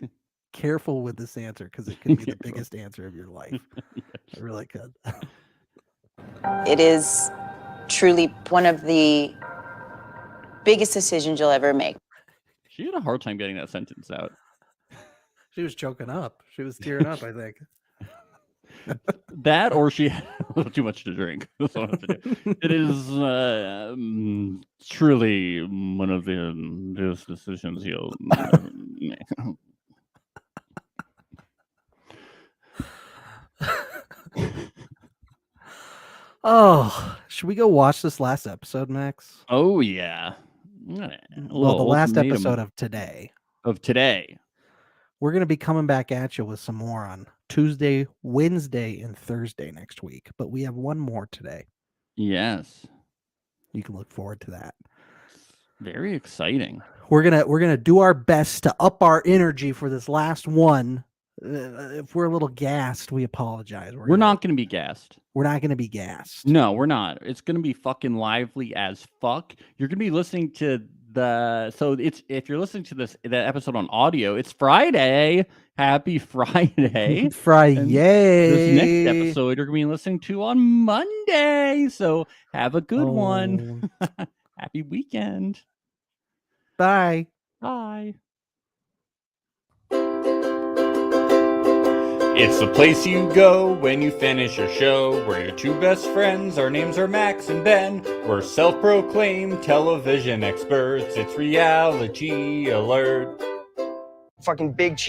[SPEAKER 2] Careful with this answer because it could be the biggest answer of your life. It really could.
[SPEAKER 9] It is truly one of the biggest decisions you'll ever make.
[SPEAKER 1] She had a hard time getting that sentence out.
[SPEAKER 2] She was choking up. She was tearing up, I think.
[SPEAKER 1] That, or she had a little too much to drink. That's what I have to do. It is truly one of the biggest decisions you'll make.
[SPEAKER 2] Oh, should we go watch this last episode, Max?
[SPEAKER 1] Oh yeah.
[SPEAKER 2] Well, the last episode of today. We're going to be coming back at you with some more on Tuesday, Wednesday, and Thursday next week. But we have one more today.
[SPEAKER 1] Yes.
[SPEAKER 2] You can look forward to that.
[SPEAKER 1] Very exciting.
[SPEAKER 2] We're gonna do our best to up our energy for this last one. If we're a little gassed, we apologize.
[SPEAKER 1] We're not going to be gassed.
[SPEAKER 2] We're not going to be gassed.
[SPEAKER 1] No, we're not. It's going to be fucking lively as fuck. You're going to be listening to if you're listening to that episode on audio, it's Friday. Happy Friday.
[SPEAKER 2] Friday.
[SPEAKER 1] This next episode you're going to be listening to on Monday. So have a good one. Happy weekend.
[SPEAKER 2] Bye.
[SPEAKER 1] Bye. It's the place you go when you finish your show. We're your 2 best friends. Our names are Max and Ben. We're self-proclaimed television experts. It's reality alert.
[SPEAKER 5] Fucking big cheese.